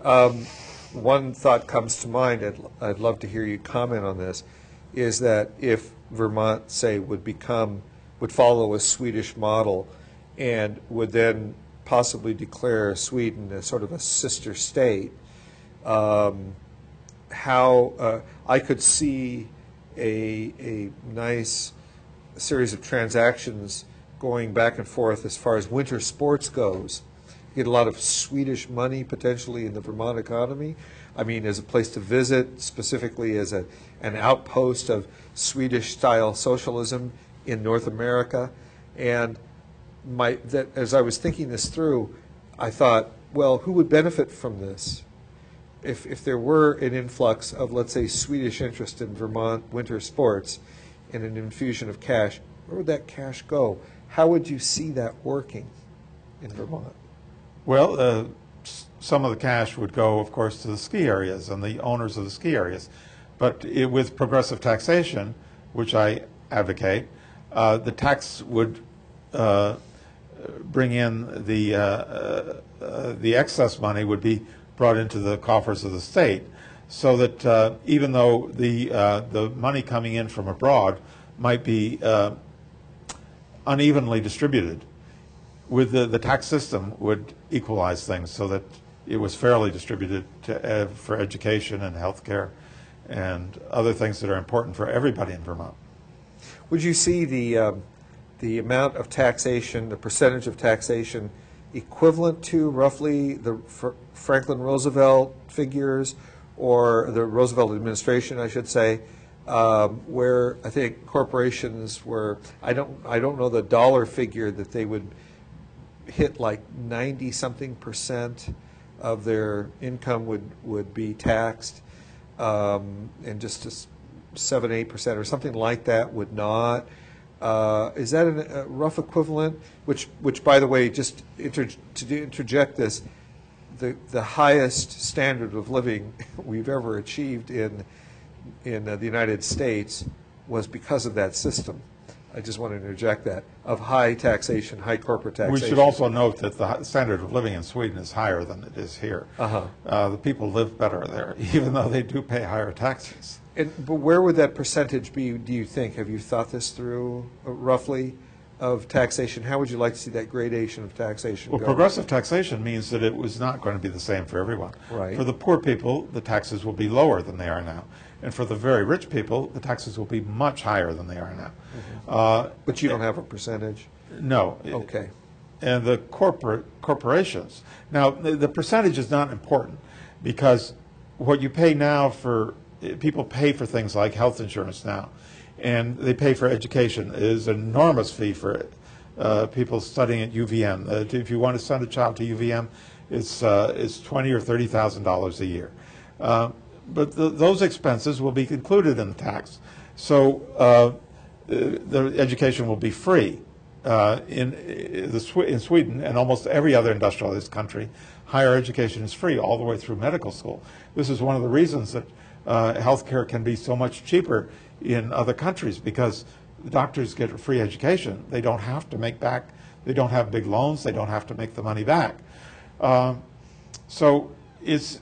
One thought comes to mind, I'd love to hear you comment on this, is that if Vermont, say, would follow a Swedish model and would then possibly declare Sweden as sort of a sister state, how I could see a nice series of transactions going back and forth as far as winter sports goes. You get a lot of Swedish money potentially in the Vermont economy. I mean, as a place to visit, specifically as an outpost of Swedish-style socialism in North America. And as I was thinking this through, I thought, well, who would benefit from this? If there were an influx of, let's say, Swedish interest in Vermont winter sports and an infusion of cash, where would that cash go? How would you see that working in Vermont? Well, some of the cash would go, of course, to the ski areas and the owners of the ski areas. But with progressive taxation, which I advocate, the tax would bring in the excess money would be brought into the coffers of the state, so that even though the money coming in from abroad might be unevenly distributed, with the tax system would equalize things so that it was fairly distributed for education and health care and other things that are important for everybody in Vermont. Would you see the amount of taxation, the percentage of taxation, equivalent to roughly the Franklin Roosevelt figures, or the Roosevelt administration, I should say, where I think corporations were, I don't know the dollar figure, that they would hit like 90-something% of their income would be taxed, and just 7-8% or something like that would not. Is that a rough equivalent? Which, by the way, just to interject this, the highest standard of living we've ever achieved in the United States was because of that system. I just want to interject that, of high taxation, high corporate taxation. We should also note that the standard of living in Sweden is higher than it is here. The people live better there, even though they do pay higher taxes. But where would that percentage be, do you think? Have you thought this through, roughly, of taxation? How would you like to see that gradation of taxation go? Progressive taxation means that it was not going to be the same for everyone. Right. For the poor people, the taxes will be lower than they are now. And for the very rich people, the taxes will be much higher than they are now. But you don't have a percentage? No. Okay. And the corporations. Now, the percentage is not important, because what you pay now people pay for things like health insurance now, and they pay for education. It is an enormous fee for people studying at UVM. If you want to send a child to UVM, it's $20,000 or $30,000 a year. But those expenses will be included in the tax. So the education will be free. In Sweden and almost every other industrialized country, higher education is free all the way through medical school. This is one of the reasons that health care can be so much cheaper in other countries, because the doctors get a free education. They don't have to they don't have big loans, they don't have to make the money back. So it's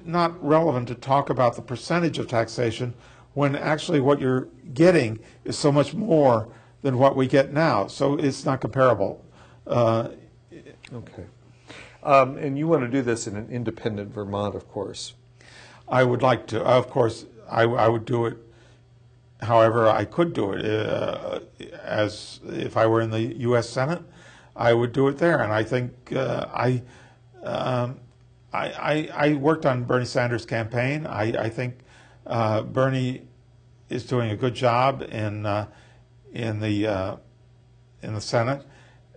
not relevant to talk about the percentage of taxation when actually what you're getting is so much more than what we get now. So it's not comparable. Okay. And you want to do this in an independent Vermont, of course. I would like to. Of course, I would do it however I could do it. As if I were in the U.S. Senate, I would do it there. And I think I worked on Bernie Sanders' campaign. I think Bernie is doing a good job in the Senate.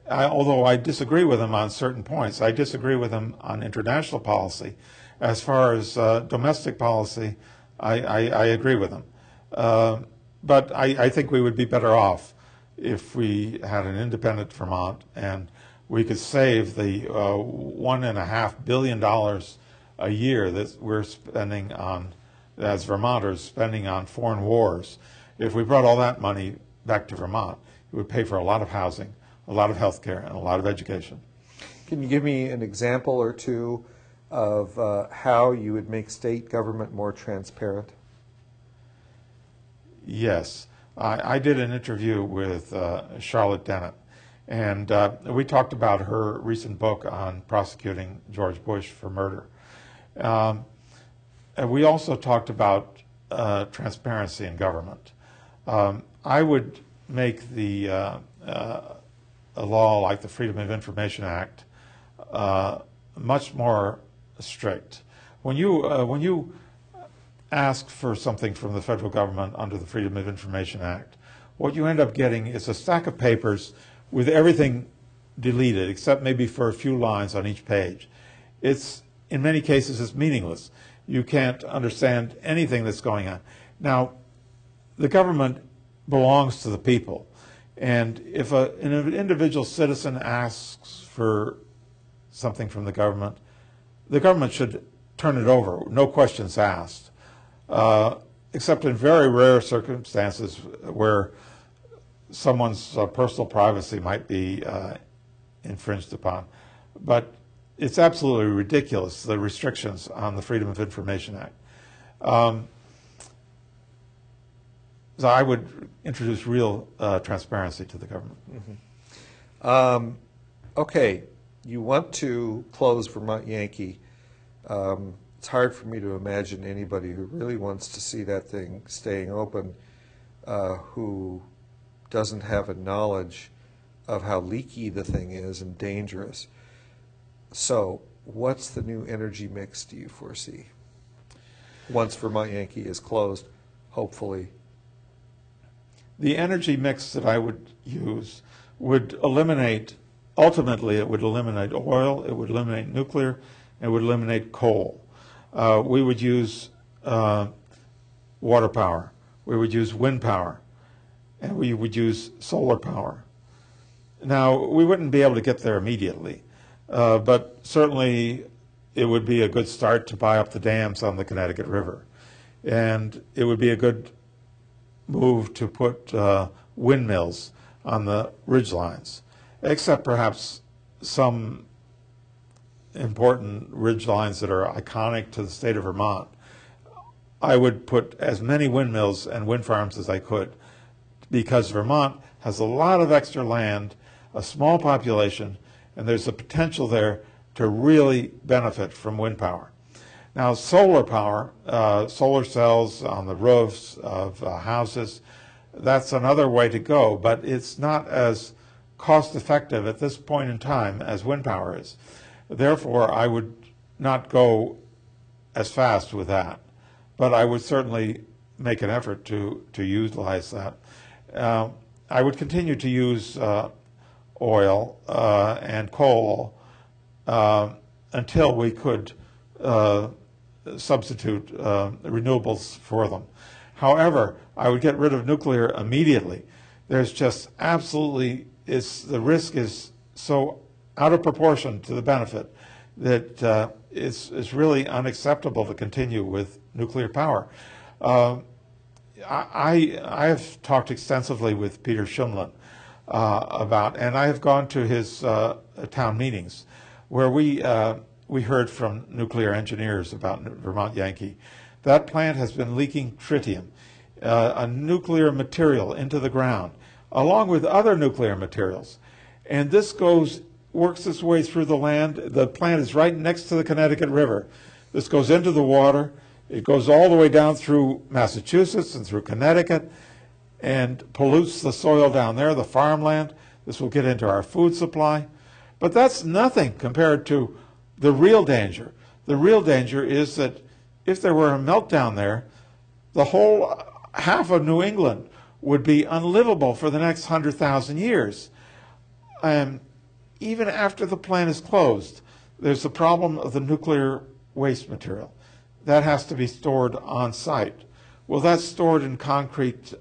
Although I disagree with him on certain points. I disagree with him on international policy. As far as domestic policy, I agree with him. But I think we would be better off if we had an independent Vermont and we could save the $1.5 billion a year that we're spending on, as Vermonters, spending on foreign wars. If we brought all that money back to Vermont, it would pay for a lot of housing, a lot of health care, and a lot of education. Can you give me an example or two of how you would make state government more transparent? Yes. I did an interview with Charlotte Dennett, and we talked about her recent book on prosecuting George Bush for murder. And we also talked about transparency in government. I would make a law like the Freedom of Information Act much more strict. When you ask for something from the federal government under the Freedom of Information Act, what you end up getting is a stack of papers with everything deleted, except maybe for a few lines on each page. In many cases, it's meaningless. You can't understand anything that's going on. Now, the government belongs to the people, and if an individual citizen asks for something from the government should turn it over, no questions asked, except in very rare circumstances where someone's personal privacy might be infringed upon. But it's absolutely ridiculous, the restrictions on the Freedom of Information Act. So I would introduce real transparency to the government. Mm-hmm. Okay, you want to close Vermont Yankee. It's hard for me to imagine anybody who really wants to see that thing staying open who doesn't have a knowledge of how leaky the thing is and dangerous. So what's the new energy mix do you foresee once Vermont Yankee is closed, hopefully? The energy mix that I would use would eliminate, ultimately it would eliminate oil, it would eliminate nuclear, and it would eliminate coal. We would use water power, we would use wind power, and we would use solar power. Now, we wouldn't be able to get there immediately, but certainly it would be a good start to buy up the dams on the Connecticut River. And it would be a good move to put windmills on the ridgelines, except perhaps some important ridgelines that are iconic to the state of Vermont. I would put as many windmills and wind farms as I could, because Vermont has a lot of extra land, a small population, and there's a potential there to really benefit from wind power. Now, solar power, solar cells on the roofs of houses, that's another way to go, but it's not as cost effective at this point in time as wind power is. Therefore, I would not go as fast with that, but I would certainly make an effort to utilize that. I would continue to use oil and coal until we could substitute renewables for them. However, I would get rid of nuclear immediately. There's just absolutely, the risk is so out of proportion to the benefit that it's really unacceptable to continue with nuclear power. I have talked extensively with Peter Shumlin about, and I have gone to his town meetings where we heard from nuclear engineers about Vermont Yankee. That plant has been leaking tritium, a nuclear material, into the ground, along with other nuclear materials. And this works its way through the land. The plant is right next to the Connecticut River. This goes into the water. It goes all the way down through Massachusetts and through Connecticut and pollutes the soil down there, the farmland. This will get into our food supply. But that's nothing compared to the real danger. The real danger is that if there were a meltdown there, the whole half of New England would be unlivable for the next 100,000 years. Even after the plant is closed, there's the problem of the nuclear waste material. That has to be stored on site. Well, that's stored in concrete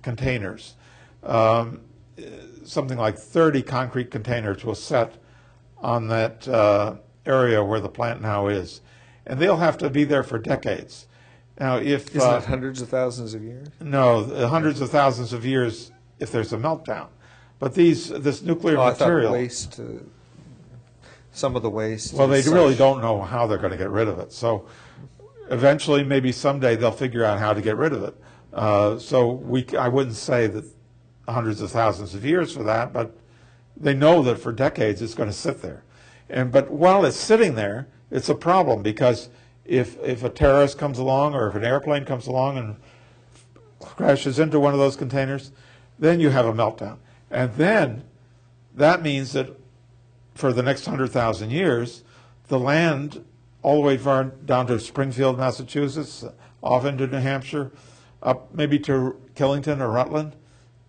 containers. Something like 30 concrete containers will set on that area where the plant now is. And they'll have to be there for decades. Now, if isn't it hundreds of thousands of years? No, hundreds of thousands of years if there's a meltdown. But this nuclear material. I thought waste. some of the waste. Well, they and really such. don't know how they're going to get rid of it. So eventually, maybe someday, they'll figure out how to get rid of it. I wouldn't say that hundreds of thousands of years for that, but they know that for decades it's going to sit there. But while it's sitting there, it's a problem, because if a terrorist comes along, or if an airplane comes along and crashes into one of those containers, then you have a meltdown. And then that means that for the next 100,000 years, the land all the way far down to Springfield, Massachusetts, off into New Hampshire, up maybe to Killington or Rutland,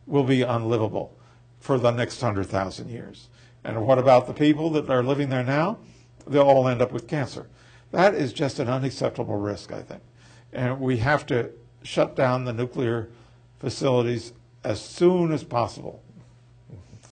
will be unlivable for the next 100,000 years. And what about the people that are living there now? They'll all end up with cancer. That is just an unacceptable risk, I think. And we have to shut down the nuclear facilities as soon as possible.